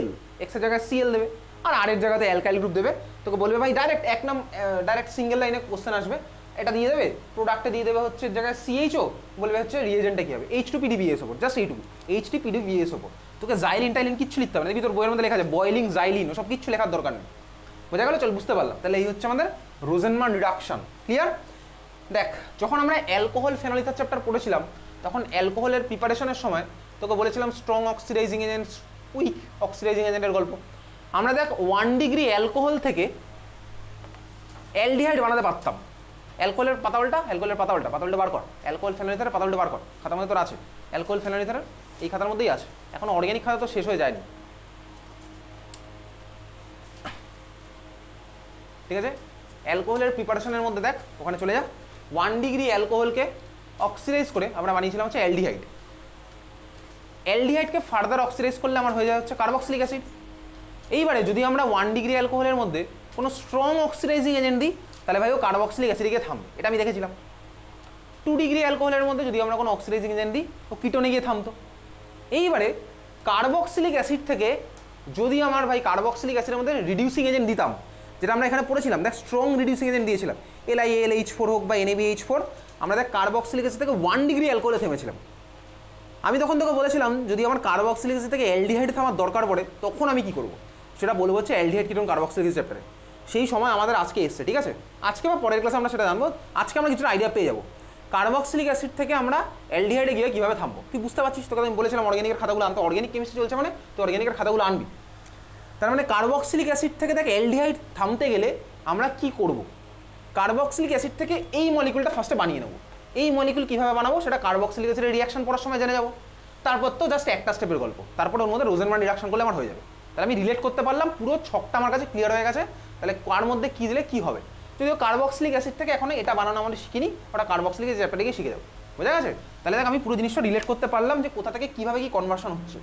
এল, x এর জায়গায় CL দেবে আর আর এর জায়গাতে অ্যালকাইল গ্রুপ দেবে। তোকে বলবে ভাই ডাইরেক্ট ডাইরেক্ট সিঙ্গেল লাইনে কোশ্চেন আসবে, এটা দিয়ে দেবে, প্রোডাক্টে দিয়ে দেবে হচ্ছে জায়গায় সিএইচও, বলবে হচ্ছে রিয়েজেন্টটা কি হবে, H2PDBS ওপর, জাস্ট এইটুকু H2PDBS ওপর। তোকে জাইলিন টাইলিন কিচ্ছু লিখতে হবে না, দেখবি তোর বইয়ের মধ্যে লেখা আছে বয়েলিং জাইলিন, ওসব কিচ্ছু লেখার দরকার নেই। বোঝা গেল? চল বুঝতে পারলাম। তাহলে এই হচ্ছে আমাদের রোজেনমান রিডাকশন। ক্লিয়ার? দেখ, যখন আমরা অ্যালকোহল ফেনল ইথার চ্যাপ্টার পড়েছিলাম তখন অ্যালকোহলের প্রিপারেশনের সময় তোকে বলেছিলাম strong oxidizing agent, weak oxidizing এজেন্টের গল্প। আমরা দেখ 1 ডিগ্রি অ্যালকোহল থেকে অ্যালডিহাইড বানাতে পারতাম। অ্যালকোহলের পাতা উল্টা বার কর, অ্যালকোহল ফেনল ইথারের পাতা উল্টা বার কর, খাতার মধ্যে তোর আছে অ্যালকোহল ফেনল ইথারের, এই খাতার মধ্যেই আছে, এখন অর্গ্যানিক খাতা তো শেষ হয়ে যায়নি। ঠিক আছে? অ্যালকোহলের প্রিপারেশনের মধ্যে দেখ, ওখানে চলে যা, 1 ডিগ্রি অ্যালকোহলকে অক্সিডাইজ করে আমরা বানিয়েছিলাম হচ্ছে অ্যালডিহাইড। অ্যালডিহাইডকে ফার্দার অক্সিডাইজ করলে আমার হয়ে যায় হচ্ছে কার্বক্সিলিক অ্যাসিড। এইবারে যদি আমরা 1 ডিগ্রি অ্যালকোহলের মধ্যে কোনো স্ট্রং অক্সিডাইজিং এজেন্ট দিই তাহলে ভাই ও কার্বক্সিলিক অ্যাসিডে গিয়ে থামবে, এটা আমি দেখেছিলাম। 2 ডিগ্রি অ্যালকোহলের মধ্যে যদি আমরা কোনো অক্সিডাইজিং এজেন্ট দিই ও কিটোনে গিয়ে থামতো। এইবারে কার্বক্সিলিক অ্যাসিড থেকে যদি আমার ভাই কার্বক্সিলিক অ্যাসিডের মধ্যে রিডিউসিং এজেন্ট দিতাম, যেটা আমরা এখানে পড়েছিলাম, দেখ স্ট্রং রিডিউসিং এজেন্ট দিয়েছিলাম, LiAlH4 হোক বা NaBH4, আমরা দেখ কার্বক্সিলিক অ্যাসিড থেকে 1 ডিগ্রি অ্যালকোহলে থেমেছিলাম। আমি তখন তোকে বলেছিলাম যদি আমার কার্বক্সিলিক অ্যাসিড থেকে অ্যালডিহাইড থামার দরকার পড়ে তখন আমি কি করব, সেটা বলবো হচ্ছে অ্যালডিহাইড কিটোন কার্বক্সিলিক অ্যাসিড চ্যাপ্টারে। সেই সময় আমাদের আজকে এসছে, ঠিক আছে? আজকে বা পরের ক্লাসে আমরা সেটা জানবো। আজকে আমরা কিছুটা আইডিয়া পেয়ে যাবো কার্বক্সিলিক অ্যাসিড থেকে আমরা অ্যালডিহাইডে গিয়ে কীভাবে থামবো। তুই বুঝতে পারছিস? তোকে আমি বলেছিলাম অর্গ্যানিকের খাতাগুলো আনতে, অর্গ্যানিক কেমিস্ট্রি চলছে মানে তুই অর্গ্যানিকের খাতাগুলো আনবি। তার মানে কার্বক্সিলিক অ্যাসিড থেকে দেখ অ্যালডিহাইড থামতে গেলে আমরা কি করব, কার্বক্সিলিক অ্যাসিড থেকে এই মলিকুলটা ফার্স্টে বানিয়ে নেবো। এই মলিকুল কীভাবে বানাবো সেটা কার্বক্সিলিক অ্যাসিডের রিয়াকশন পড়ার সময় জেনে যাবো। তারপর তো জাস্ট একটা স্টেপের গল্প, তারপর ওর মধ্যে রোজেনমান রিডাকশন করলে আমার হয়ে যাবে। তাহলে আমি রিলেট করতে পারলাম, পুরো ছকটা আমার কাছে ক্লিয়ার হয়ে গেছে। তাহলে কার মধ্যে কী দিলে কী হবে, যদিও কার্বক্সিলিক অ্যাসিড থেকে এখন এটা বানানো আমরা শিখিনি, ওটা কার্বক্সিলিক অ্যাসিড চ্যাপ্টারে গিয়ে শিখে যাবো। বোঝা গেছে? তাহলে দেখ আমি পুরো জিনিসটা রিলেট করতে পারলাম যে কোথা থেকে কীভাবে কি কনভার্সন হচ্ছে।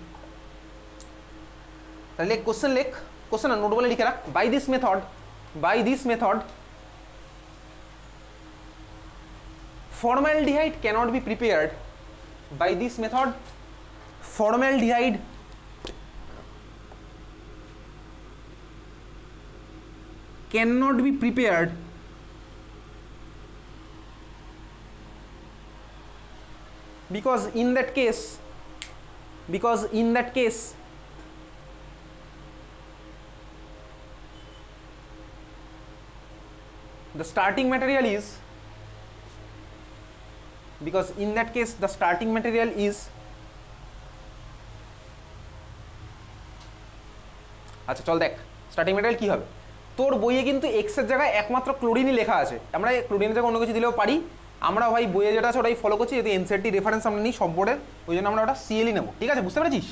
তাহলে কোশ্চেন নোট বলে লিখে রাখ, by this method formaldehyde cannot be prepared. By this method formaldehyde cannot be prepared because in that case the starting material is আচ্ছা চল দেখ স্টার্টিং ম্যাটেরিয়াল কি হবে। তোর বইয়ে কিন্তু এক্স এর জায়গায় একমাত্র ক্লোরিনই লেখা আছে, আমরা ক্লোরিনের জায়গায় অন্য কিছু দিলেও পারি। আমরা ভাই বইয়ে যেটা আছে ওটাই ফলো করছি, যদি এনসিইআরটি রেফারেন্স আমরা নিই সব বোর্ডের, ওই জন্য আমরা ওটা সিএলই নেবো। ঠিক আছে? বুঝতে পেরেছিস?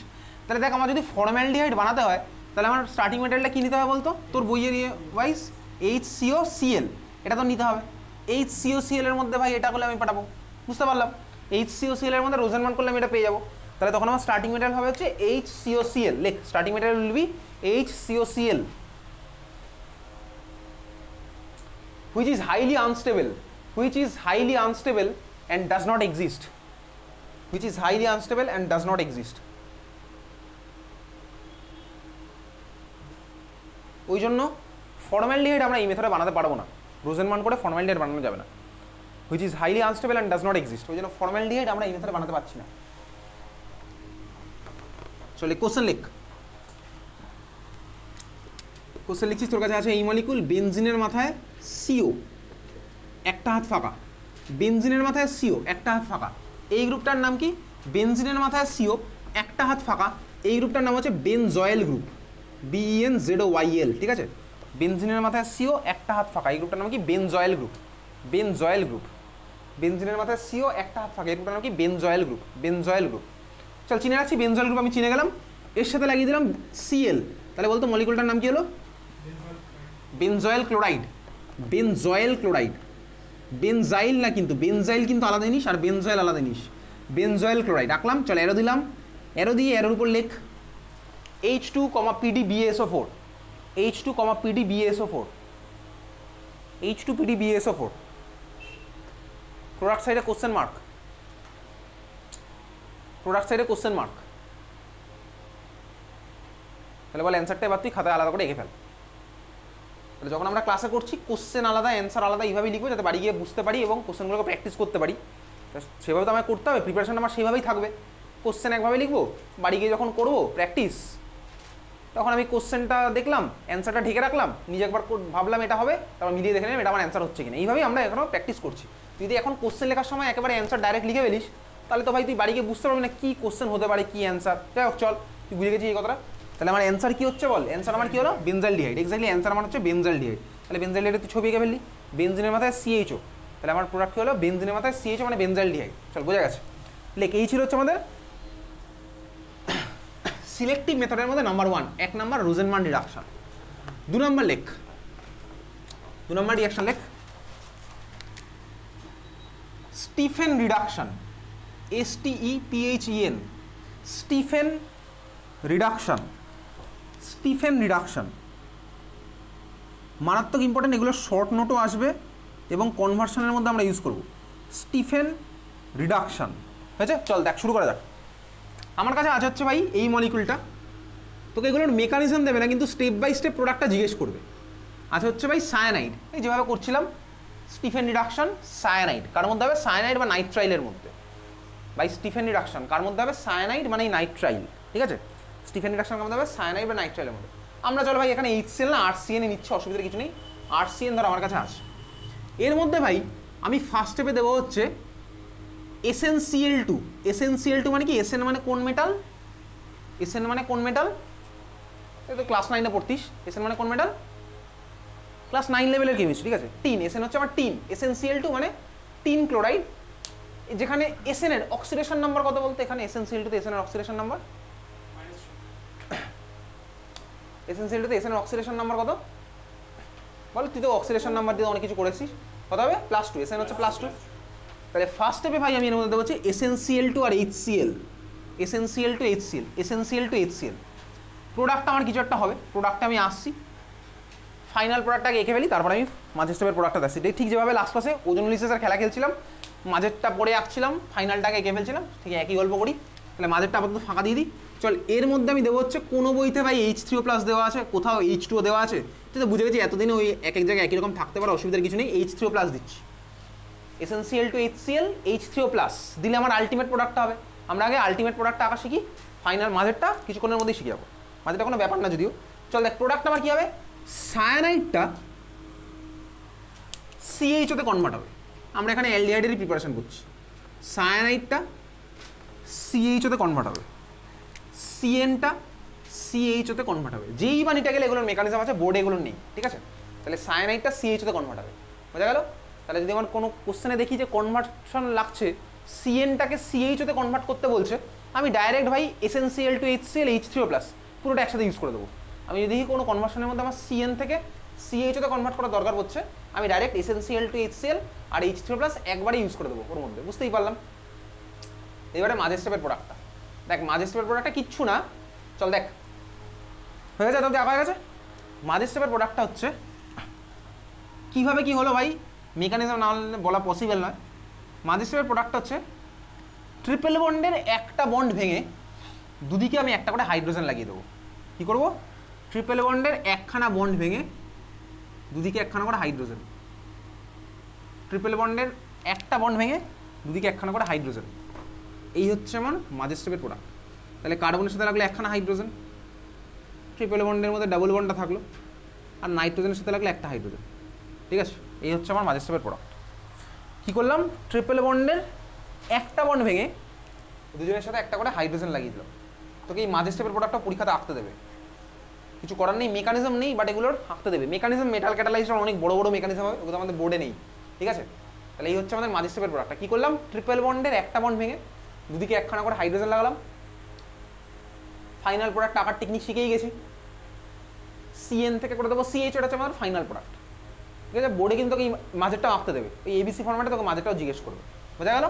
তাহলে দেখ আমার যদি ফর্মালডিহাইড বানাতে হয় তাহলে আমার স্টার্টিং ম্যাটেরিয়ালটা কী নিতে হবে বলতো, তোর বইয়ের ওয়াইজ HCOCl, এটা তো নিতে হবে। HCOCl এর মধ্যে ভাই এটা করলে আমি পাঠাবো, বুঝতে পারলাম? HCOCl এর মধ্যে রোজেনমান করলে আমি এটা পেয়ে যাবো। তাহলে তখন আমার স্টার্টিং ম্যাটেরিয়াল হবে হচ্ছে HCOCl। লেখ, starting material will be HCOCl, which is highly unstable and does not exist. ওই জন্য ফর্মালডিহাইড আমরা এই মেথডে বানাতে পারবো না, রোজেনমান করে ফর্মালডিহাইড বানানো যাবে না। which is highly unstable and does not exist, ওই জন্য ফর্মালডিহাইড আমরা এই মেথডে বানাতে পারছি না। চলে কোশ্চেন লিখছিস, তোর কাছে আছে এই মলিকুল বেনজিনের মাথায় CO, একটা হাত ফাঁকা, বেনজিনের মাথায় CO একটা হাত ফাঁকা, এই গ্রুপটার নাম কি? বেনজিনের মাথায় CO একটা হাত ফাঁকা, এই গ্রুপটার নাম হচ্ছে বেনজয়েল গ্রুপ, BENZOYL। ঠিক আছে? বেনজিনের মাথায় CO একটা হাত ফাঁকা, এই গ্রুপটার নাম কি? Benzoyl group. বেনজিনের মাথায় CO একটা হাত ফাঁকা, এই গ্রুপটার নাম কি? Benzoyl group. চল চিনে রাখছি, বেনজয়েল গ্রুপ আমি চিনে গেলাম। এর সাথে লাগিয়ে দিলাম CL, তাহলে বলতো মলিকুলটার নাম কি হলো? Benzoyl chloride. বেনজাইল না, কিন্তু বেনজাইল কিন্তু আলাদা জিনিস আর বেনজয়েল আলাদা জিনিস। বেনজয়েল ক্লোরাইড রাখলাম। চল অ্যারো দিলাম, অ্যারো দিয়ে অ্যারোর উপর লেখ H2PDBSO4, H2PDBSO4। প্রোডাক্ট সাইডে কোশ্চেন মার্ক, তাহলে বল অ্যান্সারটা এবার তুই খাতায় আলাদা করে এঁকে ফেল। তাহলে যখন আমরা ক্লাসে করছি কোশ্চেন আলাদা অ্যান্সার আলাদা এইভাবেই লিখবো, যাতে বাড়ি গিয়ে বুঝতে পারি এবং কোশ্চেনগুলোকে প্র্যাকটিস করতে পারি। সেভাবে তো আমায় করতে হবে, প্রিপারেশন আমার সেইভাবেই থাকবে। কোশ্চেন একভাবে লিখবো, বাড়ি গিয়ে যখন করবো প্র্যাকটিস, তখন আমি কোশ্চেনটা দেখলাম, অ্যান্সারটা ঢেকে রাখলাম, নিজে একবার ভাবলাম এটা হবে, তারপর মিলিয়ে দেখে নিলাম এটা আমার অ্যান্সার হচ্ছে কিনা। এইভাবেই আমরা এখনও প্র্যাকটিস করছি। যদি এখন কোশ্চেন লেখার সময় একেবারে অ্যান্সার ডাইরেক্ট লিখে ফেলিস, তাহলে তো ভাই তুই বাড়ি গিয়ে বুঝতে পারবি না কী কোশ্চেন হতে পারে, কী অ্যান্সার। যাই হোক চল, তুই বুঝে গেছিস এই কথাটা। তাহলে আমার অ্যান্সার কী হচ্ছে বল? অ্যান্সার আমার কী হলো? বেনজাইলডিহাইড। এক্স্যাক্টলি অ্যান্সার আমার হচ্ছে বেনজাইলডিহাইড। তাহলে বেনজাইলডিহাইড তুই ছবি এঁকে ফেললি, বেনজিনের মাথায় CHO, তাহলে আমার প্রোডাক্ট কী হলো? বেনজিনের মাথায় CHO মানে বেনজাইলডিহাইড। চল বোঝা গেছে। লেখ, এই ছিল হচ্ছে আমাদের সিলেক্টিভ মেথডের মধ্যে নাম্বার 1, 1 নাম্বার রোজেনমান রিডাকশন। 2 নাম্বার লেখ, 2 নাম্বার রিয়াকশন লেখ Stephen reduction, STEPHEN, Stephen reduction. Stephen reduction মারাত্মক ইম্পর্টেন্ট, এগুলো শর্ট নোটও আসবে এবং কনভার্সনের মধ্যে আমরা ইউজ করব। স্টিফেন রিডাকশন হয়েছে। চল দেখ, শুরু করা যাক। আমার কাছে আজ হচ্ছে ভাই এই মলিকুলটা, তোকে এগুলোর মেকানিজম দেবে না, কিন্তু স্টেপ বাই স্টেপ প্রোডাক্টটা জিজ্ঞেস করবে। আজ হচ্ছে ভাই সায়ানাইড, এই যেভাবে করছিলাম স্টিফেন রিডাকশন সায়ানাইড, কার মধ্যে হবে? সায়ানাইড বা নাইট্রাইলের মধ্যে। বাই স্টিফেন রিডাকশন কার মধ্যে হবে? সায়ানাইড মানে নাইট্রাইল, ঠিক আছে? স্টিফেন রিডাকশন কার মধ্যে হবে? সায়ানাইড বা নাইট্রাইলের মধ্যে। আমরা চলো ভাই এখানে HCl না RCN নিচ্ছে, অসুবিধা কিছু নেই। RCN ধর আমার কাছে আছে। এর মধ্যে ভাই আমি ফার্স্ট স্টেপে দেবো হচ্ছে SnCl2। SnCl2 মানে কি? Sn মানে কোন মেটাল? Sn মানে কোন মেটাল? এই তো ক্লাস 9-এ পড়তিস। Sn মানে কোন মেটাল? ক্লাস 9 লেভেলের কেমিস্ট্রি, ঠিক আছে? টিন। Sn হচ্ছে আমার টিন। SnCl2 মানে টিন ক্লোরাইড। যেখানে Sn এর অক্সিডেশন নাম্বার কত বলতে? এখানে SnCl2 তে Sn এর অক্সিডেশন নাম্বার, SnCl2 তে Sn এর অক্সিডেশন নাম্বার কত বল? তুই তো অক্সিডেশন নাম্বার দিয়ে অনেক কিছু করেছিস। কত হবে? +2। Sn হচ্ছে +2। তাহলে ফার্স্ট স্টেপে ভাই আমি এর মধ্যে দেবো হচ্ছে SnCl2 আর HCl, SnCl2 HCl, SnCl2 HCl। Product আমার কিছু একটা হবে, প্রোডাক্টটা আমি আসছি, ফাইনাল প্রোডাক্টটাকে এঁকে ফেলি, তারপর আমি মাঝের স্টেপের প্রোডাক্টটা আসছি। ঠিক যেভাবে লাস্ট ক্লাসে ওজন লিসেসের খেলা খেলছিলাম, মাঝেরটা পরে আঁকছিলাম, ফাইনালটাকে এঁকে ফেলছিলাম, ঠিক একই গল্প করি। তাহলে মাঝেরটা আপাতত ফাঁকা দিয়ে দিই। চল, এর মধ্যে আমি দেবো হচ্ছে কোনো বইতে ভাই H3O+ দেওয়া আছে, কোথাও H2O দেওয়া আছে। তুই তো বুঝে গেছি এতদিনে ওই এক এক জায়গায় একই রকম থাকতে পারে, অসুবিধার কিছু নেই। H3O+ দিচ্ছি। SnCl2 HCl H3O+ দিলে আমার আলটিমেট প্রোডাক্টটা হবে। আমরা আগে আলটিমেট প্রোডাক্টটা আঁকা শিখি, ফাইনাল মাঝেরটা কিছুক্ষণের মধ্যেই শিখে যাবো। মাঝেরটা কোনো ব্যাপার না যদিও। চল দেখ, প্রোডাক্টটা আমার কী হবে? সায়ানাইডটা CHO তে কনভার্ট হবে। আমরা এখানে অ্যালডিহাইডেরই প্রিপারেশন করছি। সায়ানাইডটা CHO তে কনভার্ট হবে, CN-টা CHO তে কনভার্ট হবে। যেই বানিটা গেলে এগুলোর মেকানিজম আছে, বোর্ডে এগুলো নেই, ঠিক আছে? তাহলে সায়ানাইডটা CHO তে কনভার্ট হবে, বোঝা গেল? তাহলে যদি আমার কোনো কোশ্চেনে দেখি যে কনভার্সন লাগছে, CN-টাকে CHO তে কনভার্ট করতে বলছে, আমি ডাইরেক্ট ভাই SnCl2 HCl H3O+ পুরোটা একসাথে ইউজ করে দেবো। আমি যদি দেখি কোনো কনভার্সনের মধ্যে আমার CN থেকে CHO তে কনভার্ট করার দরকার পড়ছে, আমি ডাইরেক্ট SnCl2 HCl আর H3O+ একবারে ইউজ করে দেবো ওর মধ্যে, বুঝতেই পারলাম। এবারে মাঝের স্টেপের প্রোডাক্টটা দেখ। মাঝের স্টেপের প্রোডাক্টটা কিচ্ছু না, চল দেখ, হয়ে গেছে, তবে দেখা হয়ে গেছে। মাঝের স্টেপের প্রোডাক্টটা হচ্ছে কীভাবে কী হলো ভাই, মেকানিজম না বলা পসিবল নয়। মাঝের স্টেপের প্রোডাক্টটা হচ্ছে ট্রিপল বন্ডের একটা বন্ড ভেঙে দুদিকে আমি একটা করে হাইড্রোজেন লাগিয়ে দেবো। কী করবো? ট্রিপল বন্ডের একখানা বন্ড ভেঙে দুদিকে একখানা করে হাইড্রোজেন। ট্রিপল বন্ডের একটা বন্ড ভেঙে দুদিকে একখানা করে হাইড্রোজেন, এই হচ্ছে আমার মাঝের স্টেপের প্রোডাক্ট। তাহলে কার্বনের সাথে লাগলে একখানা হাইড্রোজেন, ট্রিপল বন্ডের মধ্যে ডাবল বন্ডটা থাকলো, আর নাইট্রোজেনের সাথে লাগলে একটা হাইড্রোজেন, ঠিক আছে? এই হচ্ছে আমার মাঝের স্টেপের প্রোডাক্ট। কী করলাম? ট্রিপল বন্ডের একটা বন্ড ভেঙে দুজনের সাথে একটা করে হাইড্রোজেন লাগিয়ে দিলাম। তোকে এই মাঝের স্টেপের প্রোডাক্টটা পরীক্ষাতে আঁকতে দেবে, কিছু করার নেই, মেকানিজম নেই, বাট এগুলোর আঁকতে দেবে। মেকানিজম মেটাল ক্যাটালাইজার অনেক বড় বড় মেকানিজম হবে, ওগুলো আমাদের বোর্ডে নেই, ঠিক আছে? তাহলে এই হচ্ছে আমাদের মাঝের স্টেপের প্রোডাক্টটা। কী করলাম? ট্রিপল বন্ডের একটা বন্ড ভেঙে দুদিকে একখানা করে হাইড্রোজেন লাগালাম। ফাইনাল প্রোডাক্ট আঁকার টেকনিক শিখেই গেছি। CN থেকে করে দেবো CH, ওটা হচ্ছে আমার ফাইনাল প্রোডাক্ট, ঠিক আছে? বোর্ডে কিন্তু তোকে মাঝেরটাও আঁকতে দেবে, এই ABC ফর্ম্যাটে তোকে মাঝেরটাও জিজ্ঞেস করবে, বোঝা গেল?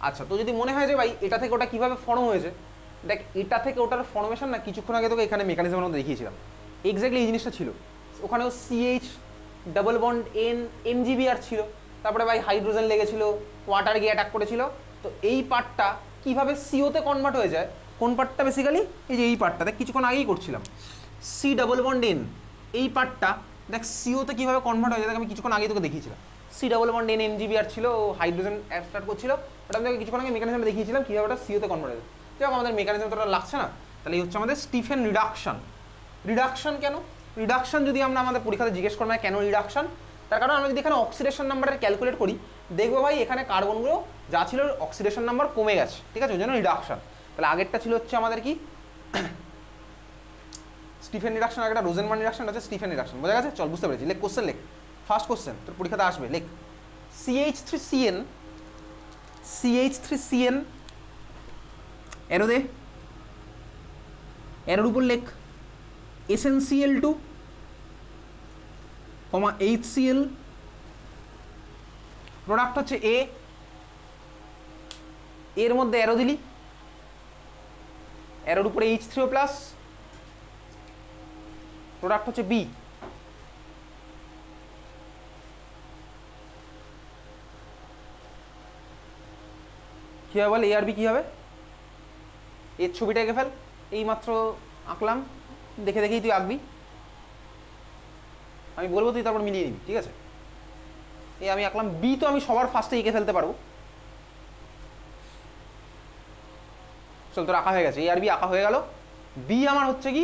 আচ্ছা, তো যদি মনে হয় যে ভাই এটা থেকে ওটা কীভাবে ফর্ম হয়েছে, দেখ এটা থেকে ওটার ফর্মেশন না কিছুক্ষণ আগে তোকে এখানে মেকানিজমের মধ্যে দেখিয়েছিলাম, এক্স্যাক্টলি এই জিনিসটা ছিল। ওখানেও CH double bond N MgBr ছিল, তারপরে ভাই হাইড্রোজেন লেগেছিল, ওয়াটার গিয়ে অ্যাটাক করেছিল। তো এই পার্টটা কীভাবে CO তে কনভার্ট হয়ে যায়, কোন পার্টটা? বেসিক্যালি এই যে এই পার্টটাতে কিছুক্ষণ আগেই করছিলাম। সি ডাবল বন্ড এন, এই পার্টটা দেখ সিওতে কীভাবে কনভার্ট হয়ে যায়, আমি কিছুক্ষণ আগে তোকে দেখিয়েছিলাম। সি ডাবল বন্ড এন এনজিবিআর ছিল, হাইড্রোজেন স্টার্ট করছিল, ওটা আমি কিছুক্ষণ আগে মেকানিজমটা দেখিয়েছিলাম কীভাবে ওটা সিওতে কনভার্ট হয়ে যায়। যাই আমাদের মেকানিজম তো লাগছে না, তাহলে এই হচ্ছে আমাদের স্টিফেন রিডাকশন। রিডাকশন কেন? রিডাকশন যদি আমরা আমাদের পরীক্ষাতে জিজ্ঞেস করবো কেন রিডাকশন, তার কারণ আমরা যদি এখানে অক্সিডেশন নাম্বারের ক্যালকুলেট করি, দেখবো ভাই এখানে কার্বনগুলো যা ছিল অক্সিডেশন নাম্বার কমে গেছে, ঠিক আছে, ওই জন্য রিডাকশন। তাহলে আগেরটা ছিল হচ্ছে আমাদের কি স্টিফেন রিডাকশন, আগেরটা রোজেনমান রিডাকশন, হচ্ছে স্টিফেন রিডাকশন। বোঝা গেছে? চল বুঝতে পেরেছি। লেখ কোশ্চেন, লেখ ফার্স্ট কোশ্চেন তোর পরীক্ষাতে আসবে, লেখ CH3CN, CH3CN এরো দে, এরোর উপর লেখ SnCl2, HCl, প্রোডাক্ট হচ্ছে A, এর মধ্যে অ্যারো দিলি, অ্যারোর উপরে H3O প্লাস, প্রোডাক্ট হচ্ছে B। কি হবে বল, A আর B কি হবে? এর ছবিটা এঁকে ফেল, এই মাত্র আঁকলাম, দেখে দেখেই তুই আঁকবি, আমি বলবো তুই তারপর মিলিয়ে নিবি, ঠিক আছে? এই আমি আঁকলাম, বি তো আমি সবার ফার্স্টে এঁকে ফেলতে পারবো। চল তোর আঁকা হয়ে গেছে, এ আর বি আঁকা হয়ে গেল। বি আমার হচ্ছে কি,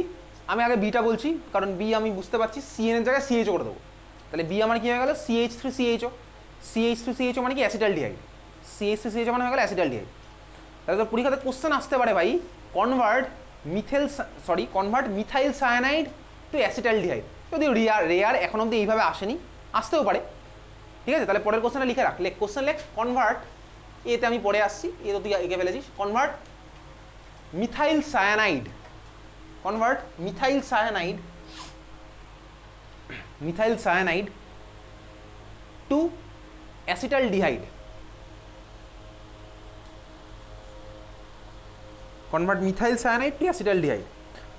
আমি আগে বিটা বলছি কারণ বি আমি বুঝতে পারছি, সিএন এর জায়গায় সিএইচও করে দেবো। তাহলে বি আমার কি হয়ে গেল, CH3CHO, CH3CHO মানে কি অ্যাসিটালডিহাইড, CH3CHO মানে হয়ে গেল অ্যাসিটালডিহাইড। তাহলে তোর পরীক্ষাতে কোশ্চেন আসতে পারে ভাই, convert methyl cyanide to acetaldehyde. যদিও রেয়ার এখন অব্দি এইভাবে আসেনি, আসতেও পারে, ঠিক আছে? তাহলে পরের কোশ্চেনটা লিখে রাখ, লেখ কোশ্চেন, লেখ কনভার্ট, এতে আমি পরে আসছি, এ তো তুই এঁকে ফেলেছিস, convert methyl cyanide, convert methyl cyanide to acetaldehyde, convert methyl cyanide to acetaldehyde.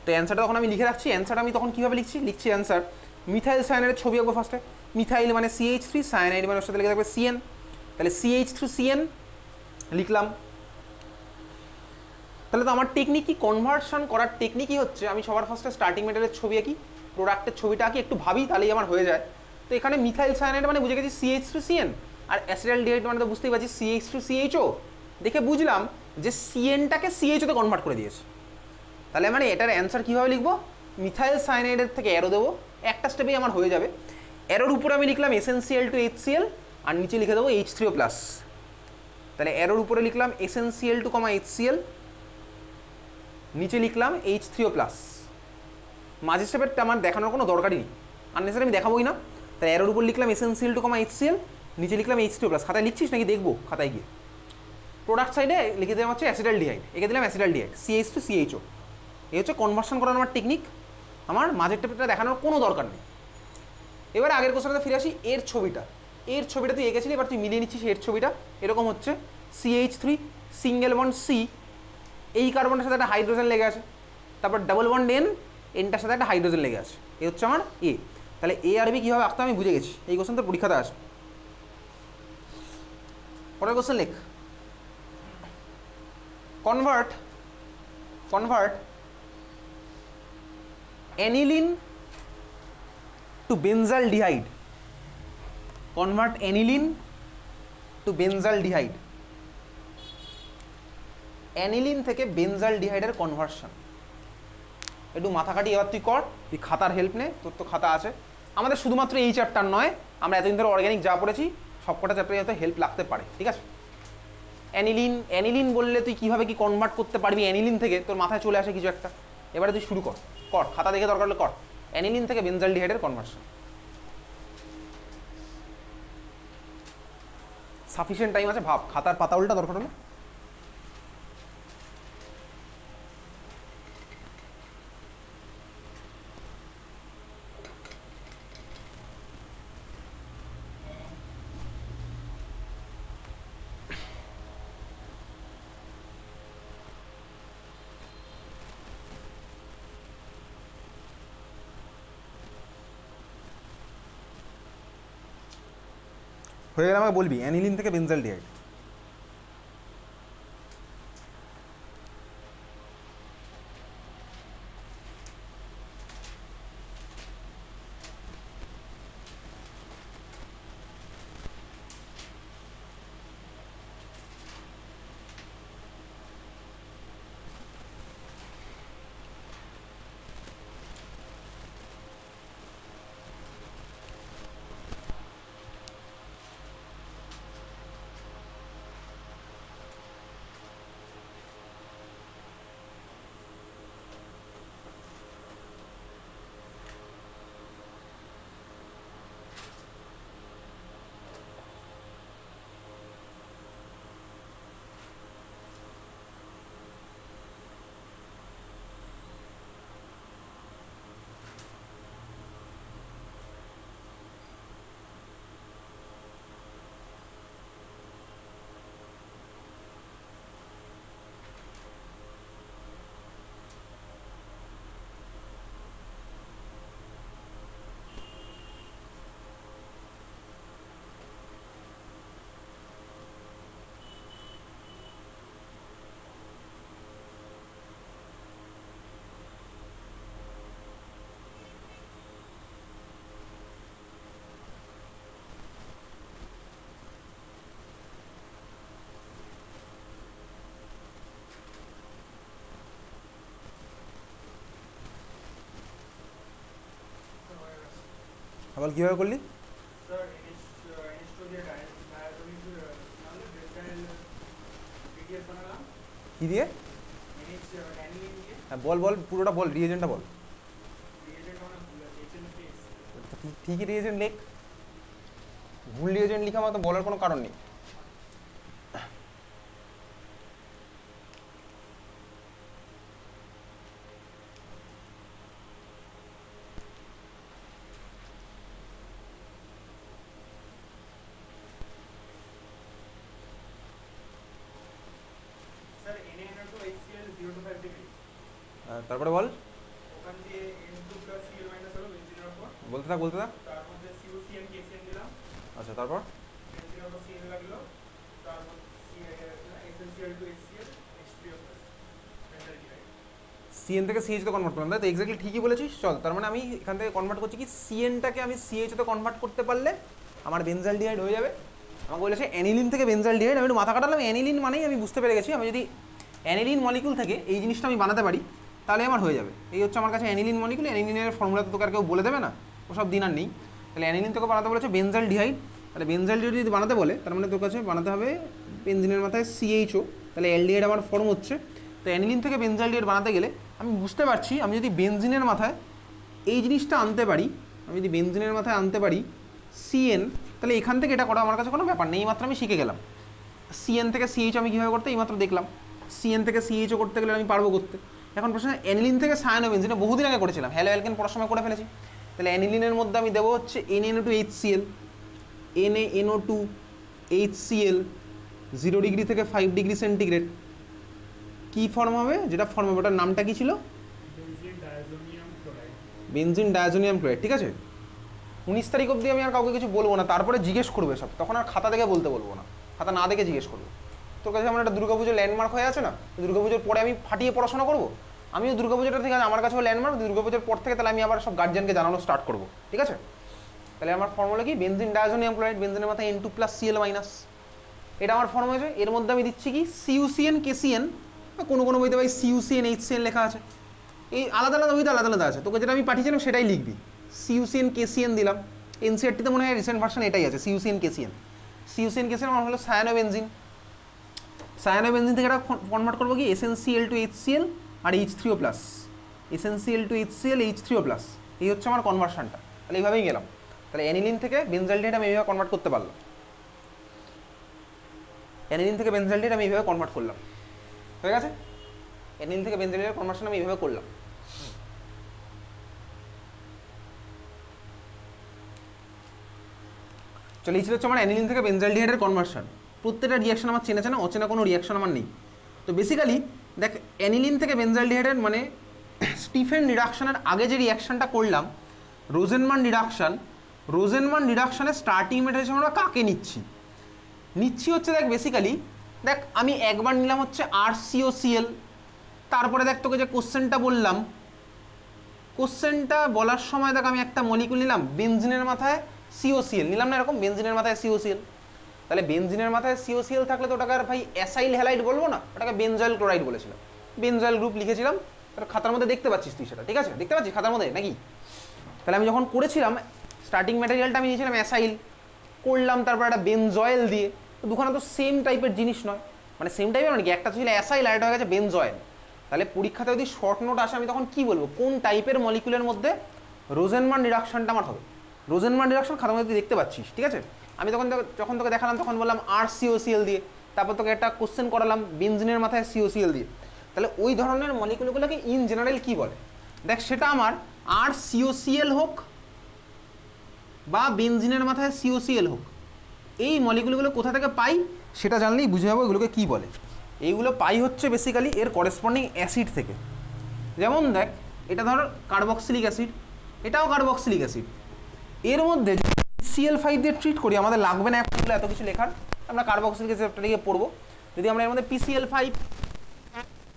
তো অ্যান্সারটা তখন আমি লিখে রাখছি, অ্যান্সারটা আমি তখন কীভাবে লিখছি অ্যান্সার, মিথাইল সায়ানাইডের ছবি আঁকবো ফার্স্টে, মিথাইল মানে CH3, সায়ানাইড মানে ওর সাথে লেগে থাকবে CN, তাহলে CH3CN লিখলাম। তাহলে তো আমার টেকনিক কি, কনভার্সন করার টেকনিকই হচ্ছে আমি সবার ফার্স্টে স্টার্টিং মেটালের ছবি আঁকি, প্রোডাক্টের ছবিটা আঁকি, একটু ভাবি, তাহলেই আমার হয়ে যায়। তো এখানে মিথাইল সায়ানাইড মানে বুঝে গেছি CH3CN, আর অ্যাসিটালডিহাইড মানে তো বুঝতেই পারছি CH2CHO, দেখে বুঝলাম যে CN-টাকে CHO-তে কনভার্ট করে দিয়েছে। তাহলে মানে এটার অ্যান্সার কীভাবে লিখবো, মিথাইল সায়ানাইডের থেকে অ্যারো দেবো, একটা স্টেপেই আমার হয়ে যাবে। অ্যারোর উপরে আমি লিখলাম SnCl টু HCl, আর নিচে লিখে দেবো H3O প্লাস। তাহলে অ্যারোর উপরে লিখলাম SnCl2, HCl, নিচে লিখলাম H3O প্লাস। মাঝে স্টেপেরটা আমার দেখানোর কোনো দরকারই নেই, আননেসারি আমি দেখাবোই না। তাই অ্যারোর উপর লিখলাম SnCl2, HCl, নিচে লিখলাম H3O প্লাস। খাতায় লিখছিস নাকি দেখবো খাতায় গিয়ে? প্রোডাক্ট সাইডে লিখে দিলাম হচ্ছে অ্যাসিটালডিহাইড, এঁকে দিলাম অ্যাসিটালডিহাইড, CH2CHO। এই হচ্ছে কনভার্সন করার আমার টেকনিক, আমার মাঝের টেপটা দেখানোর কোনো দরকার নেই। এবার আগের কোশ্চেনটা ফিরে আসি, এর ছবিটা তুই এঁকেছিলি, এবার তুই মিলিয়ে নিচ্ছিস। এর ছবিটা এরকম হচ্ছে, CH3 সিঙ্গেল বন্ড C, এই কার্বনটার সাথে একটা হাইড্রোজেন লেগে আছে, তারপর ডাবল বন্ড এনটার সাথে একটা হাইড্রোজেন লেগে আছে, এই হচ্ছে আমার এ। তাহলে এ আর বি কীভাবে আসতে আমি বুঝে গেছি, এই কোশ্চেন তো পরীক্ষাতে আসবে। পরের কোশ্চেন লেখ, convert aniline to benzaldehyde, convert aniline to benzaldehyde, aniline থেকে বেনজালডিহাইডের কনভার্সন। একটু মাথা কাটি এবার তুই কর, তুই খাতার হেল্প নে, তোর তো খাতা আছে। আমাদের শুধুমাত্র এই চ্যাপ্টার নয়, আমরা এতদিন ধরে অর্গ্যানিক যা পড়েছি সবকটা চ্যাপ্টারে হয়তো হেল্প লাগতে পারে, ঠিক আছে? অ্যানিলিন বললে তুই কীভাবে কি কনভার্ট করতে পারবি অ্যানিলিন থেকে, তোর মাথায় চলে আসে কিছু একটা, এবারে তুই শুরু কর, খাতা দেখে দরকার হলে কর, অ্যানিলিন থেকে বেনজালডিহাইডের কনভার্সন। সাফিসিয়েন্ট টাইম আছে, ভাব, খাতার পাতা উল্টা দরকার হলে। হয়ে গেলে আমাকে বলবি অ্যানিলিন থেকে বেনজালডিহাইড। বল কীভাবে করলি? কি দিয়ে? হ্যাঁ বল বল, পুরোটা বল, রিয়েজেন্টটা বল। ঠিকই রিয়েজেন্ট লেখ, ভুল রিয়েজেন্ট লিখা আমার তো বলার কোনো কারণ নেই। তারপরে বল, বলতে থাক বলতে থাক। আচ্ছা তারপর সিএন থেকে সিএইচ তে কনভার্ট করলাম, তাই তো? এক্স্যাক্টলি ঠিকই বলেছিস। চল, তার মানে আমি এখান থেকে কনভার্ট করছি কি, সিএনটাকে আমি সিএইচ তে কনভার্ট করতে পারলে আমার বেনজালডিহাইড হয়ে যাবে। আমাকে বলেছে অ্যানিলিন থেকে বেনজালডিহাইড, আমি একটু মাথা কাটালাম। অ্যানিলিন মানেই আমি বুঝতে পেরে গেছি, আমি যদি অ্যানিলিন মলিকুল থেকে এই জিনিসটা আমি বানাতে পারি তাহলে আমার হয়ে যাবে। এই হচ্ছে আমার কাছে অ্যানিলিন মলিকুল। অ্যানিলিনের ফর্মুলা তো তোকে আর কেউ বলে দেবে না, ওসব দিন আর নেই। তাহলে অ্যানিলিন তোকে বানাতে বলেছে বেনজালডিহাইড, তাহলে বেনজালডিহাইড যদি বানাতে বলে তার মানে তোর কাছে বানাতে হবে বেনজিনের মাথায় সিএইচও, তাহলে অ্যালডিহাইড আমার ফর্ম হচ্ছে। তো অ্যানিলিন থেকে বেনজালডিহাইড বানাতে গেলে আমি বুঝতে পারছি আমি যদি বেনজিনের মাথায় এই জিনিসটা আনতে পারি, আমি যদি বেনজিনের মাথায় আনতে পারি সিএন, তাহলে এখান থেকে এটা করা আমার কাছে কোনো ব্যাপার নেই, মাত্র আমি শিখে গেলাম। সিএন থেকে সিএইচ আমি কীভাবে করতে এইমাত্র দেখলাম। সিএন থেকে সিএইচও করতে গেলে আমি পারবো করতে। এখন প্রশ্ন, অ্যানিলিন থেকে সায়ানোবেনজিন বহুদিন আগে করেছিলাম, হ্যালো অ্যালকেন পড়ার সময় করে ফেলেছি। তাহলে অ্যানিলিনের মধ্যে আমি দেবো হচ্ছে NaNO2HCl, NaNO2HCl 0 ডিগ্রি থেকে 5 ডিগ্রি সেন্টিগ্রেড। কী ফর্ম হবে? যেটা ফর্ম হবে ওটার নামটা কী ছিল? Benzene diazonium chloride. ঠিক আছে, 19 তারিখ অবধি আমি আর কাউকে কিছু বলবো না, তারপরে জিজ্ঞেস করবে সব, তখন আর খাতা দেখে বলতে বলবো না, খাতা না দেখে জিজ্ঞেস করবো। তোর কাছে আমার একটা দুর্গাপুজোর ল্যান্ডমার্ক হয়ে আছে না, দুর্গাপুজোর পরে আমি ফাটিয়ে পড়াশোনা করবো। আমিও দুর্গাপুজোটা থেকে আমার কাছে ল্যান্ডমার্ক, দুর্গাপুজোর পর থেকে তাহলে আমি আবার সব গার্জিয়ানকে জানানো স্টার্ট করবো। ঠিক আছে, তাহলে আমার ফর্মুলা কি? বেনজিন ডায়াজোনিয়াম ক্লোরাইড, বেনজিনের মাথায় N2+Cl-। এটা আমার ফর্ম হয়েছে। এর মধ্যে আমি দিচ্ছি কি CuCN KCN, কোনো কোনো বইতে ভাই CuCN HCN লেখা আছে, এই আলাদা আলাদা বইতে আলাদা আলাদা আছে, তোকে যেটা আমি পাঠিয়েছিলাম সেটাই লিখবি। CuCN KCN দিলাম, এনসিআরটিতে মনে হয় রিসেন্ট ভার্সন এটাই আছে, CuCN KCN। CuCN KCN আমার হলো সায়ানোবেনজিন। সায়ানোবেনজিন থেকে এটা কনভার্ট করবো কি SnCl2HCl আর H3O+, SnCl2HCl H3O+, এই হচ্ছে আমার কনভার্সনটা। তাহলে এইভাবেই গেলাম। তাহলে অ্যানিলিন থেকে বেনজালডিহাইড আমি এইভাবে কনভার্ট করতে পারলাম, অ্যানিলিন থেকে বেনজালডিহাইড আমি এইভাবে কনভার্ট করলাম, হয়ে গেছে। অ্যানিলিন থেকে বেনজালডিহাইড কনভার্সন আমি এইভাবে করলাম। চলো, এই ছিল হচ্ছে আমার অ্যানিলিন থেকে বেনজালডিহাইডের কনভার্সন। প্রত্যেকটা রিয়াকশন আমার চেনা চেনা, অচেনা কোনো রিয়াকশন আমার নেই। তো বেসিক্যালি দেখ, অ্যানিলিন থেকে বেনজালডিহাইডের মানে স্টিফেন রিডাকশনের আগে যে রিয়াকশনটা করলাম রোজেনমান রিডাকশন, রোজেনমান রিডাকশনের স্টার্টিং মেটেরিয়াল আমরা কাকে নিচ্ছি হচ্ছে দেখ বেসিক্যালি, দেখ আমি একবার নিলাম হচ্ছে RCOCl, তারপরে দেখ তোকে যে কোশ্চেনটা বললাম, কোশ্চেনটা বলার সময় দেখ আমি একটা মলিকুল নিলাম বেনজিনের মাথায় COCl নিলাম না, এরকম বেনজিনের মাথায় COCl। তাহলে বেনজিনের মাথায় COCl থাকলে তো ওটাকে আর ভাই অ্যাসাইল হ্যালাইড বলবো না, ওটাকে বেনজয়েল ক্লোরাইড বলেছিলাম, বেনজয়েল গ্রুপ লিখেছিলাম। তার খাতার মধ্যে দেখতে পাচ্ছিস তুই সেটা, ঠিক আছে, দেখতে পাচ্ছিস খাতার মধ্যে নাকি? তাহলে আমি যখন করেছিলাম স্টার্টিং ম্যাটেরিয়ালটা আমি নিয়েছিলাম অ্যাসাইল, করলাম তারপর একটা বেনজয়েল দিয়ে, তো দুখানা তো সেম টাইপের জিনিস নয়, মানে সেম টাইপের মানে কি, একটা ছিল অ্যাসাইল আর একটা হয়ে গেছে বেনজয়েল। তাহলে পরীক্ষাতে যদি শর্ট নোট আসে আমি তখন কি বলবো, কোন টাইপের মলিকুলের মধ্যে রোজেনমান রিডাকশনটা আমার হবে। রোজেনমান রিডাকশন খাতার মধ্যে দেখতে পাচ্ছিস, ঠিক আছে। আমি যখন তোকে দেখালাম তখন বললাম RCOCl দিয়ে, তারপর তোকে একটা কোশ্চেন করালাম বেনজিনের মাথায় COCl দিয়ে। তাহলে ওই ধরনের মলিকুলগুলোকে ইন জেনারেল কি বলে দেখ, সেটা আমার RCOCl হোক বা বেনজিনের মাথায় COCl হোক, এই মলিকুলগুলো কোথা থেকে পাই সেটা জানলেই বুঝে যাবো এগুলোকে কী বলে। এইগুলো পাই হচ্ছে বেসিক্যালি এর করেসপন্ডিং অ্যাসিড থেকে। যেমন দেখ, এটা ধর কার্বক্সিলিক অ্যাসিড, এটাও কার্বক্সিলিক অ্যাসিড, এর মধ্যে CL5 দিয়ে ট্রিট করি আমাদের লাগবে না একটা এত কিছু লেখার, আমরা কার্বক্সিলিক অ্যাসিডটা দিয়ে পড়বো। যদি আমরা এর মধ্যে PCl5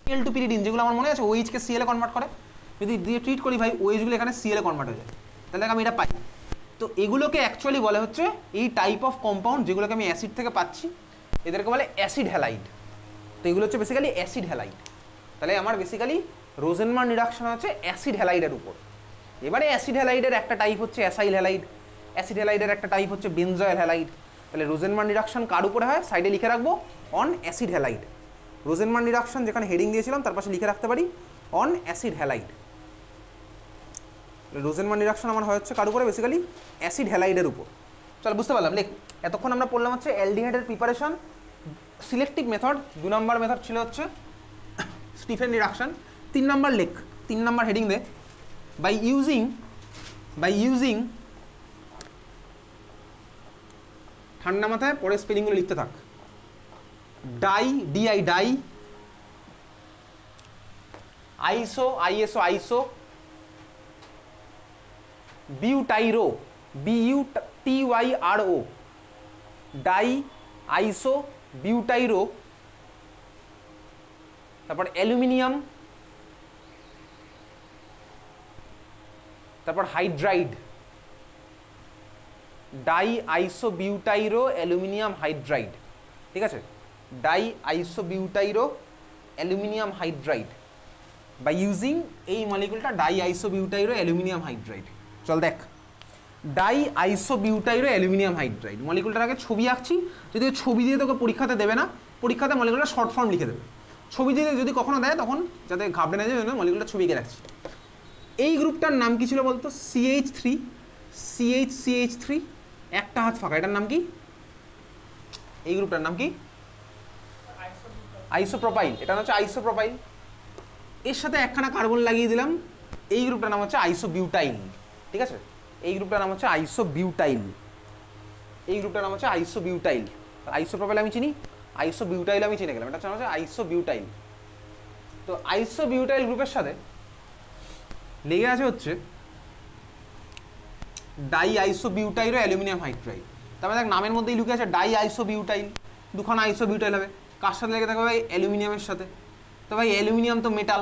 Cl2 পিরিডিন, যেগুলো আমার মনে আছে OH কে Cl এ কনভার্ট করে, যদি দিয়ে ট্রিট করি ভাই OH গুলো এখানে Cl এ কনভার্ট হয়ে যায়, তাহলে আমি এটা পাই। তো এগুলোকে অ্যাকচুয়ালি বলে হচ্ছে এই টাইপ অফ কম্পাউন্ড যেগুলোকে আমি অ্যাসিড থেকে পাচ্ছি, এদেরকে বলে অ্যাসিড হ্যালাইড। তো এগুলো হচ্ছে বেসিক্যালি অ্যাসিড হ্যালাইড। তাহলে আমার বেসিক্যালি রোজেনমান রিডাকশন হচ্ছে অ্যাসিড হ্যালাইডের উপর। এবারে অ্যাসিড হ্যালাইডের একটা টাইপ হচ্ছে অ্যাসাইল হ্যালাইড, অ্যাসিড হ্যালাইডের একটা টাইপ হচ্ছে বেনজয়েল হ্যালাইড। তাহলে রোজেনবার্গ রিডাকশন কার উপরে হয়, সাইডে লিখে রাখবো on acid halide. Rosenberg reduction যেখানে হেডিং দিয়েছিলাম তার পাশে লিখে রাখতে পারি on acid halide. Rosenberg reduction আমার হয় হচ্ছে কার উপরে, বেসিক্যালি অ্যাসিড হ্যালাইডের উপর। চল বুঝতে পারলাম, লেখ। এতক্ষণ আমরা পড়লাম হচ্ছে অ্যালডিহাইডের প্রিপারেশন, সিলেক্টিভ মেথড। 2 নম্বর মেথড ছিল হচ্ছে স্টিফেন রিডাকশন। 3 নম্বর লেখ, 3 নম্বর হেডিং দে, বাই ইউজিং ঠান্ডা মাথায় পরে স্পেলিংগুলো লিখতে থাক। ডাই আইসো বিউটাইরো BUTYRO, ডাই আইসো বিউটাইরো। তারপর অ্যালুমিনিয়াম, তারপর হাইড্রাইড, ডাই আইসো বিউটাইরো অ্যালুমিনিয়াম হাইড্রাইড। ঠিক আছে, ডাই আইসো বিউটাইরো অ্যালুমিনিয়াম হাইড্রাইড বাই ইউজিং এই মলিকুলটা ডাই আইসো বিউটাইরো অ্যালুমিনিয়াম হাইড্রাইড। চল দেখ, ডাই আইসো বিউটাইরো অ্যালুমিনিয়াম হাইড্রাইড মলিকুলটার আগে ছবি আঁকছি, যদি ছবি দিয়ে তোকে পরীক্ষাতে দেবে না, পরীক্ষাতে মলিকুলটা শর্ট ফর্ম লিখে দেবে। ছবি দিয়ে যদি কখনো দেয় তখন যাতে ঘাবড়ে না যায় জন্য মলিকুলটা ছবি এঁকে রাখছি। এই গ্রুপটার নাম কি ছিল বলতো? CH3 একটা হাত ফাঁকা, এটার নাম কি? এই গ্রুপটার নাম কি? আইসোপ্রোপাইল। এটা হচ্ছে আইসোপ্রোপাইল। এর সাথে একখানা কার্বন লাগিয়ে দিলাম, এই গ্রুপটার নাম হচ্ছে আইসোবিউটাইল। ঠিক আছে, এই গ্রুপটার নাম হচ্ছে আইসোবিউটাইল। আইসোপ্রোপাইল আমি চিনি, আইসোবিউটাইল আমি চিনে গেলাম, এটা হচ্ছে আইসোবিউটাইল। তো আইসোবিউটাইল গ্রুপের সাথে লেগে আছে হচ্ছে ডাই আইসোবিউটাইল অ্যালুমিনিয়াম হাইড্রাইড। তারপরে দেখ নামের মধ্যেই লুকে আছে ডাই আইসোবিউটাইল, দুখানা আইসোবিউটাইল হবে। কার সাথে লেগে থাকবে ভাই? অ্যালুমিনিয়ামের সাথে। তো ভাই অ্যালুমিনিয়াম তো মেটাল,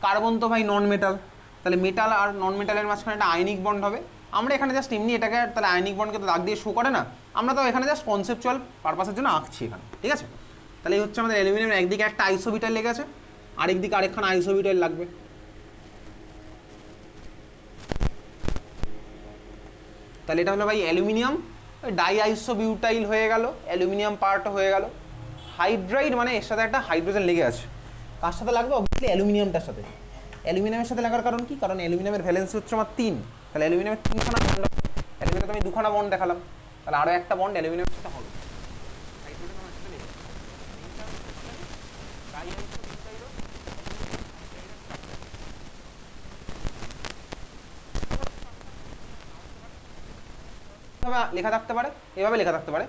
কার্বন তো ভাই নন মেটাল, তাহলে মেটাল আর নন মেটালের মাঝখানে একটা আয়নিক বন্ড হবে। আমরা এখানে জাস্ট এমনি এটাকে, তাহলে আয়নিক বন্ডকে তো দাগ দিয়ে শো করে না, আমরা তো এখানে জাস্ট কনসেপচুয়াল পারপাসের জন্য আঁকছি এখানে। ঠিক আছে, তাহলে এই হচ্ছে আমাদের অ্যালুমিনিয়ামের একদিকে একটা আইসোবিউটাইল লেগে আছে, আরেকদিকে আরেকখানা আইসোবিউটাইল লাগবে। তাহলে এটা হলো ভাই অ্যালুমিনিয়াম ডাই আইসোবিউটাইল হয়ে গেল, অ্যালুমিনিয়াম পার্ট হয়ে গেল। হাইড্রাইড মানে এর সাথে একটা হাইড্রোজেন লেগে আছে। কার সাথে লাগবে? অবভিয়াসলি অ্যালুমিনিয়ামটার সাথে। অ্যালুমিনিয়ামের সাথে লাগার কারণ কি? কারণ অ্যালুমিনিয়ামের ভ্যালেন্সি হচ্ছে আমার 3, তাহলে অ্যালুমিনিয়ামের 3খানা বন্ড। অ্যালুমিনিয়ামে আমি 2খানা বন্ড দেখালাম, তাহলে আরও একটা বন্ড অ্যালুমিনিয়ামের সাথে হবে। লেখা থাকতে পারে, এভাবে লেখা থাকতে পারে।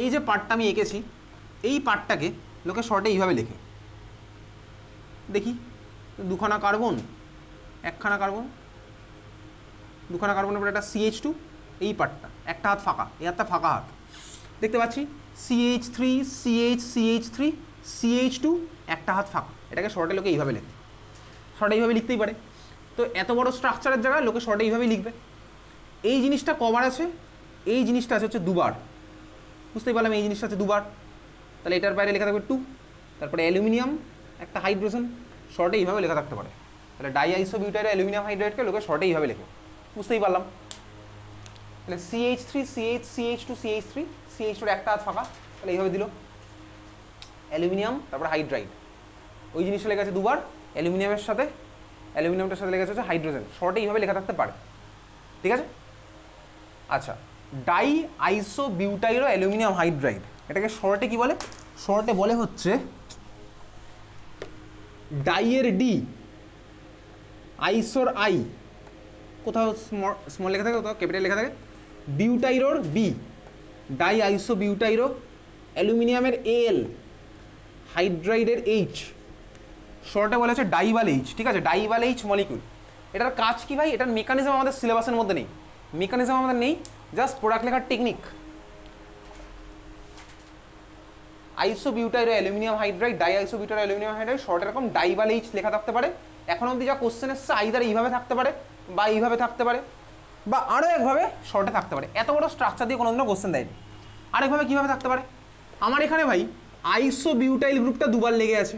এই যে পার্টটা আমি এঁকেছি, এই পার্টটাকে লোকে শর্টে এইভাবে লেখে। দেখি, দুখানা কার্বন, একখানা কার্বন, দুখানা কার্বনের পরে একটা CH2, এই পার্টটা একটা হাত ফাঁকা, এই হাতটা ফাঁকা হাত দেখতে পাচ্ছি। CH3 CH2 একটা হাত ফাঁকা, এটাকে শর্টে লোকে এইভাবে লেখে। শর্টে এইভাবে লিখতেই পারে। তো এত বড় স্ট্রাকচারের জায়গায় লোকে শর্টে এইভাবেই লিখবে। এই জিনিসটা কবার আছে? এই জিনিসটা আছে হচ্ছে 2 বার। বুঝতেই পারলাম এই জিনিসটা আছে 2 বার, তাহলে এটার বাইরে লেখা থাকবে 2। তারপরে অ্যালুমিনিয়াম একটা হাইড্রোজেন, শর্টে এইভাবে লেখা থাকতে পারে। তাহলে ডাই আইসোবিউটাইল অ্যালুমিনিয়াম হাইড্রাইডকে লোকে শর্টে এইভাবে লেখে। বুঝতেই পারলাম। তাহলে CH3 CH2 CH2 একটা হাত ফাঁকা, তাহলে এইভাবে দিল অ্যালুমিনিয়াম, তারপর হাইড্রাইড। ওই জিনিসটা লেখা আছে 2 বার, অ্যালুমিনিয়ামটার সাথে লেখা আছে হাইড্রোজেন, শর্টে এইভাবে লেখা থাকতে পারে। ঠিক আছে, আচ্ছা, ডাই আইসোবিউটাইল অ্যালুমিনিয়াম হাইড্রাইড, এটাকে শর্টে কি বলে? শর্টে বলে হচ্ছে ডাইয়ের ডি, আইসোর আই, কোথাও স্মল লেখা থাকে, কোথাও ক্যাপিটাল লেখা থাকে, বিউটাইরোর বি, ডাই আইসোবিউটাইরো, অ্যালুমিনিয়ামের এল, হাইড্রাইডের এইচ, শর্টে বলে হচ্ছে ডাইভাল এইচ। ঠিক আছে, ডাইভাল এইচ মলিকুল। এটার কাজ কি ভাই? এটার মেকানিজম আমাদের সিলেবাসের মধ্যে নেই, মেকানিজম আমাদের নেই, জাস্ট প্রোডাক্ট লেখার technique. Isobutyl aluminium hydride, die isobutyl aluminium hydride, short এরকম ডাইভাল এইচ লেখা থাকতে পারে। এখন অবধি যা কোশ্চেন এসছে আইদার এইভাবে থাকতে পারে, বা এইভাবে থাকতে পারে, বা আরও একভাবে শর্টে থাকতে পারে। এত বড় স্ট্রাকচার দিয়ে কোনোদিনও কোশ্চেন দেয়নি। আরেকভাবে কীভাবে থাকতে পারে? আমার এখানে ভাই আইসোবিউটাইল গ্রুপটা 2 বার লেগে আছে।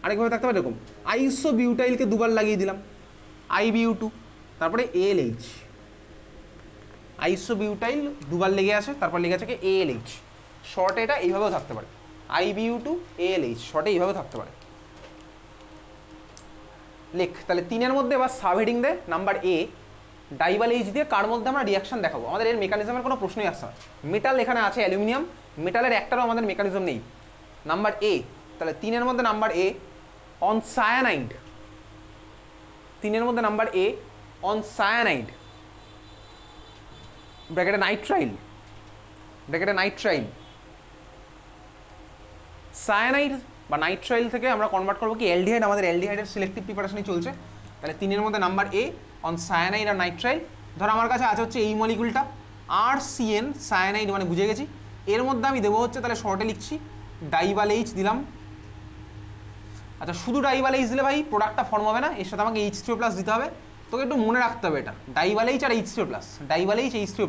আরেকভাবে থাকতে পারে এরকম, আইসোবিউটাইলকে 2 বার লাগিয়ে দিলাম, IBU2, তারপরে ALH, আইসোবিউটাইল দুবার লেগে আছে, তারপর লেগে আছে কি ALH, শর্টে এটা এইভাবেও থাকতে পারে, IBU2 ALH, শর্টে এইভাবে থাকতে পারে। লেখ তাহলে 3-এর মধ্যে এবার সাবহেডিং দে নাম্বার A, ডাইভাল এইচ দিয়ে কার মধ্যে আমরা রিয়াকশন দেখাবো, আমাদের এর মেকানিজমের কোনো প্রশ্নই আসছে না। মেটাল এখানে আছে অ্যালুমিনিয়াম, মেটালের একটারও আমাদের মেকানিজম নেই। নাম্বার A, তাহলে 3-এর মধ্যে নাম্বার A অন সায়ানাইড, 3-এর মধ্যে নাম্বার A অন সায়ানাইড, ব্র্যাকেটে নাইট্রাইল, ব্র্যাকেটে নাইট্রাইল, সায়ানাইড বা নাইট্রাইল থেকে আমরা কনভার্ট করবো কি অ্যালডিহাইড, আমাদের অ্যালডিহাইডের সিলেক্টিভ প্রিপারেশনই চলছে। তাহলে 3-এর মধ্যে নাম্বার A অন সায়ানাইড আর নাইট্রাইল। ধর আমার কাছে আছে হচ্ছে এই মলিকুলটা RCN, সায়ানাইড মানে বুঝে গেছি, এর মধ্যে আমি দেবো হচ্ছে, তাহলে শর্টে লিখছি ডাইভাল এইচ দিলাম। আচ্ছা শুধু ডাইভাল এইচ দিলে ভাই প্রোডাক্টটা ফর্ম হবে না, এর সাথে আমাকে H3O+ দিতে হবে, তোকে একটু মনে রাখতে হবে এটা, ডাইভাল H R H3O+, ডাইভাল H H3O+,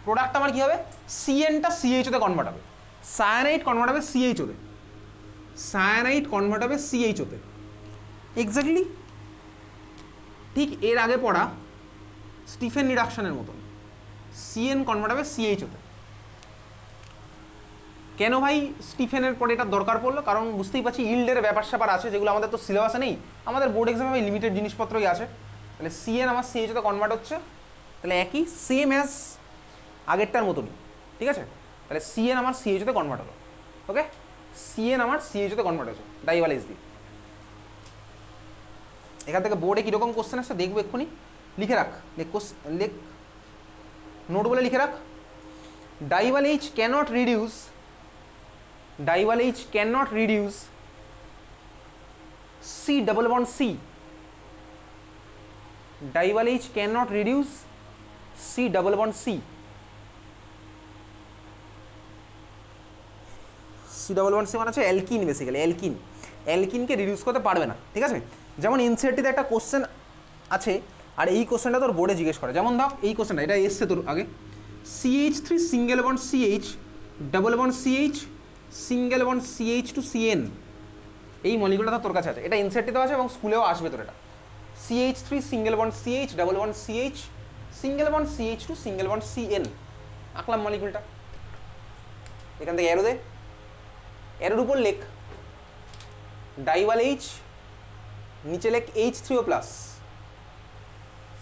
product আমার কি হবে, CN-টা CHO তে কনভার্ট হবে, সায়ানাইড কনভার্ট হবে CHO তে, সায়ানাইড কনভার্ট হবে CHO তে, এক্স্যাক্টলি ঠিক এর আগে পড়া স্টিফেন রিডাকশনের মতন, CN কনভার্ট হবে CHO তে। কেন ভাই স্টিফেনের পরে এটা দরকার পড়লো, কারণ বুঝতেই পারছি ইল্ডের ব্যাপার স্যাপার আছে, যেগুলো আমাদের তো সিলেবাসে নেই, আমাদের বোর্ড এক্সামে লিমিটেড জিনিসপত্রই আছে। তাহলে CN আমার CHO তে কনভার্ট হচ্ছে, তাহলে একই সেম অ্যাজ আগেরটার মতনই, ঠিক আছে। তাহলে CN আমার CHO তে কনভার্ট হলো, ওকে, CN আমার CHO তে কনভার্ট হচ্ছে ডাইভাল এইচ দিয়ে। এখান থেকে বোর্ডে কীরকম কোশ্চেন আসছে দেখবো এক্ষুনি, লিখে রাখ, লেখ নোট বলে লিখে রাখ। DIBAL H cannot reduce, DIBAL H cannot reduce C double bond C, DIBAL H cannot reduce C double bond C, C double bond C মানে হচ্ছে অ্যালকিন, বেসিক্যালি অ্যালকিন, অ্যালকিনকে রিডিউস করতে পারবে না, ঠিক আছে। যেমন এনসিইআরটিতে একটা কোশ্চেন আছে, আর এই কোশ্চেনটা তোর বোর্ডে জিজ্ঞেস করে, যেমন ধর এই কোশ্চেনটা, এটা এসছে তোর আগে, CH3 single bond CH double bond CH single bond CH two CN, এই মলিকুলটা তোর কাছে আছে, এটা এনসিইআরটিতেও আছে এবং স্কুলেও আসবে তোর এটা, CH3 single bond CH double bond CH single bond CH two single bond CN, আঁকলাম মলিকুলটা, এখান থেকে অ্যারো দে, অ্যারোর উপর লেখ ডাইভাল এইচ, নিচে লেখ H3O+,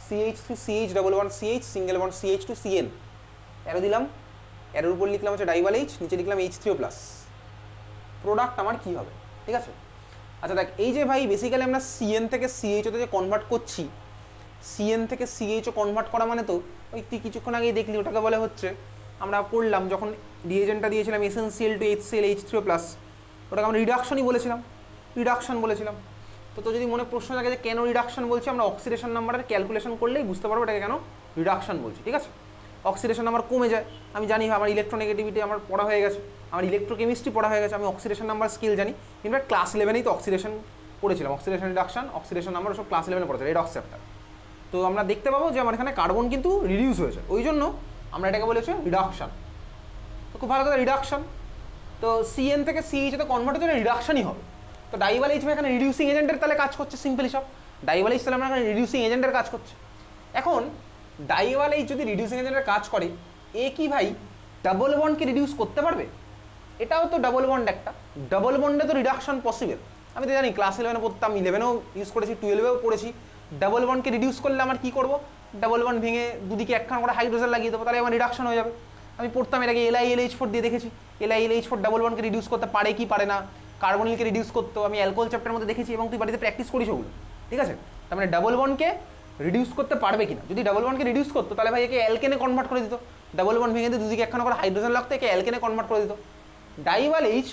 CH3 CH double bond CH single bond CH two CN, arrow দিলাম, অ্যারোর উপর লিখলাম হচ্ছে ডাইভাল এইচ, নিচে লিখলাম H3O+, প্রোডাক্ট আমার কি হবে, ঠিক আছে। আচ্ছা দেখ, এই যে ভাই বেসিক্যালি আমরা CN থেকে CHO তে যে কনভার্ট করছি, CN থেকে CHO কনভার্ট করা মানে তো ওই তুই কিছুক্ষণ আগেই দেখলি ওটাকে বলে হচ্ছে, আমরা পড়লাম যখন রিএজেন্টটা দিয়েছিলাম এসেনসিয়াল টু HCl H3O+, ওটাকে আমরা রিডাকশনই বলেছিলাম, রিডাকশন বলেছিলাম। তো যদি মনে প্রশ্ন থাকে যে কেন রিডাকশন বলছি, আমরা অক্সিডেশন নাম্বারের ক্যালকুলেশন করলেই বুঝতে পারবো এটাকে কেন রিডাকশন বলছি, ঠিক আছে। অক্সিডেশন নাম্বার কমে যায়, আমি জানি আমার ইলেকট্রোনেগেটিভিটি আমার পড়া হয়ে গেছে, আমার ইলেকট্রোকেমিস্ট্রি পড়া হয়ে গেছে, আমি অক্সিডেশন নাম্বার স্কেল জানি, কিন্তু ক্লাস 11-এই তো অক্সিডেশন পড়েছিলাম, অক্সিডেশন রিডাকশন, অক্সিডেশন নাম্বার সব ক্লাস 11-এ পড়েছে, রেডক্স চ্যাপ্টার। তো আমরা দেখতে পাবো যে আমার এখানে কার্বন কিন্তু রিডিউস হয়েছে, ওই জন্য আমরা এটাকে বলেছি রিডাকশন। তো খুব ভালো কথা, রিডাকশন, তো CN থেকে CH তে কনভার্ট হচ্ছে রিডাকশনই হবে। তো ডাইভাল এইচ এখানে রিডিউসিং এজেন্টের তাহলে কাজ করছে, সিম্পলি সব ডাইভাল এইচ তাহলে আমরা এখানে রিডিউসিং এজেন্টের কাজ করছে। এখন ডাইভাল এইচ যদি রিডিউসিং এজেন্টের কাজ করে, এ কি ভাই ডাবল বন্ডকে রিডিউস করতে পারবে? এটাও তো ডাবল বন্ড, একটা ডাবল বন্ডে তো রিডাকশন পসিবল, আমি তো জানি ক্লাস 11-এ পড়তাম, 11-এও ইউজ করেছি, 12-এও পড়েছি। ডাবল বন্ডকে রিডিউস করলে আমার কি করবো, ডাবল বন্ড ভেঙে দুদিকে একখানা করে হাইড্রোজেন লাগিয়ে দেবো, তাহলে আমার রিডাকশন হয়ে যাবে। আমি পড়তাম এর আগে LiLH4 দিয়ে দেখেছি, LiLH4 ডাবল বন্ডকে রিডিউস করতে পারে কি পারে না, কার্বনিলকে রিডিউস করতো আমি অ্যালকোহল চ্যাপ্টারের মধ্যে দেখেছি, এবং তুই বাড়িতে প্র্যাকটিস করিস ওগুলো, ঠিক আছে। তার মানে ডাবল বন্ডকে রিডিউস করতে পারবে কিনা, যদি ডাবল বন্ডকে রিডিউস করতো তাহলে ভাই একে অ্যালকেনে কনভার্ট করে দিত, ডাবল বন্ড ভেঙে দিয়ে দুদিকে একখানা করে হাইড্রোজেন লাগতো, একে অ্যালকেনে কনভার্ট করে দিত। ডাইভাল এইচ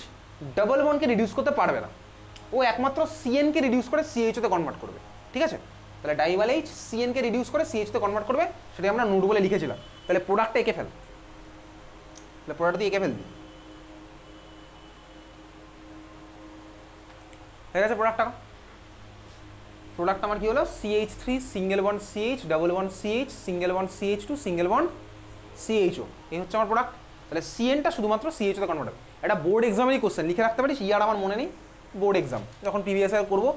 ডাবল বন্ডকে রিডিউস করতে পারবে না, ও একমাত্র CN কে রিডিউস করে CHO তে কনভার্ট করবে, ঠিক আছে। তাহলে ডাইভাল এইচ CN কে রিডিউস করে CHO তে কনভার্ট করবে, সেটা আমরা নোট বলে লিখেছিলাম। তাহলে প্রোডাক্টটা এঁকে ফেল, তাহলে প্রোডাক্ট দিয়ে এঁকে ফেলবি, ঠিক আছে। প্রোডাক্ট আমার কি হলো, CH3 single bond CH double bond CH single bond CH two single bond CHO, এই হচ্ছে আমার প্রোডাক্ট। তাহলে CNটা শুধুমাত্র CHO তে কনভার্ট হবে। এটা বোর্ড এক্সামেরই কোশ্চেন, লিখে রাখতে পারিস, ইয়ার আমার মনে নেই, বোর্ড এক্সাম যখন PVSR করবো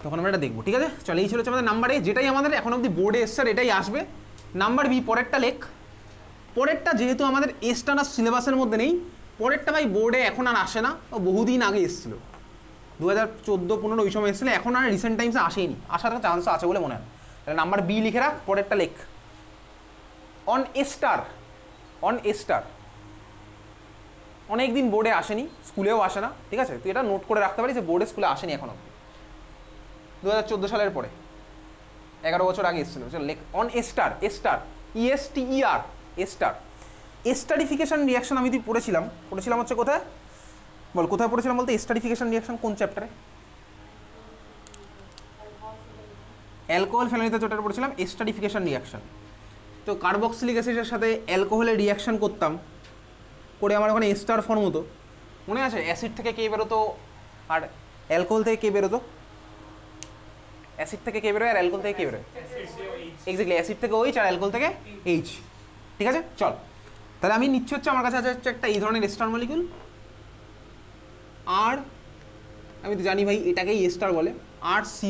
তখন আমরা এটা দেখবো, ঠিক আছে? চলে, এই ছিল হচ্ছে আমাদের নাম্বার এ, যেটাই আমাদের এখন অবধি বোর্ডে এসছে এটাই আসবে। নাম্বার বি, পরেরটা লেখ। পরেরটা যেহেতু আমাদের এসটা না সিলেবাসের মধ্যে নেই, পরেরটা ভাই বোর্ডে এখন আর আসে না, ও বহুদিন আগে এসেছিলো, 2014-15 ওই সময় এসেছিলো, এখন আর রিসেন্ট টাইমসে আসেনি, আসার চান্স আছে বলে মনে হয়। তাহলে নাম্বার বি লিখে রাখ, পরেরটা লেখ। On A star, on a star অনেকদিন বোর্ডে আসেনি, স্কুলেও আসে না, ঠিক আছে? তুই এটা নোট করে রাখতে পারিস যে বোর্ডে স্কুলে আসেনি এখন অব্দি, 2014 সালের পরে, 11 বছর আগে এসেছিল। চল লেখ, on ester, ester, ESTER, ester. Esterification reaction আমি তুই পড়েছিলাম হচ্ছে কোথায় বল, কোথায় পড়েছিলাম বলতে? এস্টারিফিকেশন রিয়াকশন কোন চ্যাপ্টারে? অ্যালকোহল ফেনোলিথ চ্যাপ্টারে পড়েছিলাম এস্টারিফিকেশন রিয়াকশন। তো কার্বক্সিলিক অ্যাসিডের সাথে অ্যালকোহলের রিয়াকশন করতাম, করে আমার ওখানে এস্টার ফর্ম হতো, মনে আছে? অ্যাসিড থেকে কে বেরোতো আর অ্যালকোহল থেকে কে বেরোতো? অ্যাসিড থেকে কে বেরোয় আর অ্যালকোহল থেকে কে বেরোয়? এক্স্যাক্টলি, অ্যাসিড থেকে OH আর অ্যালকোহল থেকে H, ঠিক আছে? চল, তাহলে আমি নিচ্ছি হচ্ছে, আমার কাছে আছে হচ্ছে একটা এই ধরনের এস্টার মলিকুল, আর আমি তো জানি ভাই এটাকেই এস্টার বলে, আর